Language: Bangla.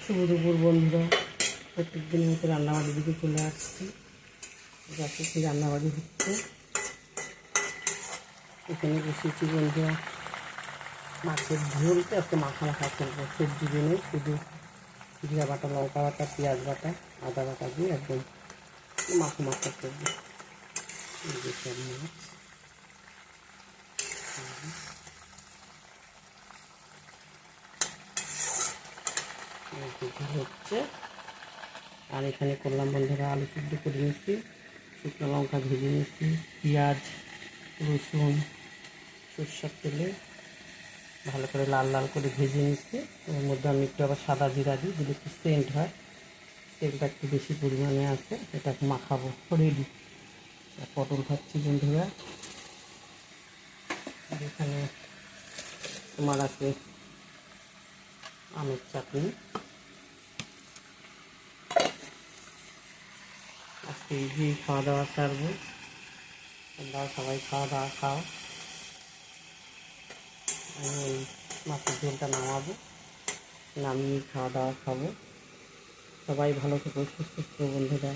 শুভ দুপুর বন্ধুরা, প্রত্যেক দিনের মতো রান্নাবাড়ির দিকে চলে আসছি। যাতে কি রান্নাবাড়ি হচ্ছে, এখানে বসেছি বন্ধুরা। মাছের ঝোলটা একটু মাখা মাখা করবো, সবজি দিনে শুধু জিরা বাটা, লঙ্কা বাটা, পেঁয়াজ বাটা, আদা বাটা দিয়ে একদম মাখা মাখা করবো। সব মাছ হচ্ছে। আর এখানে করলাম বন্ধুরা, আলু সিদ্ধ করে নিচ্ছি, শুকনো লঙ্কা ভেজে নিচ্ছি, পেঁয়াজ রসুন সরষের তেলে ভালো করে লাল লাল করে ভেজে নিচ্ছি। ওর মধ্যে আমি একটু আবার সাদা জিরা দিই, দিলে একটু সেন্ট হয়। তেলটা একটু বেশি পরিমাণে আছে, এটাকে মাখাবো। রেডি। পটল খাচ্ছি বন্ধুরা। আর এখানে তোমার আছে আমের চাটনি। আজকে এই খাওয়া দাওয়া সারবো। তোমরাও সবাই খাওয়া দাওয়া খাও। আমি এই মাছের ঝোলটা নামাবো, নামিয়ে খাওয়া দাওয়া খাবো। সবাই ভালো থেকো, সুস্থ থেকো বন্ধুরা।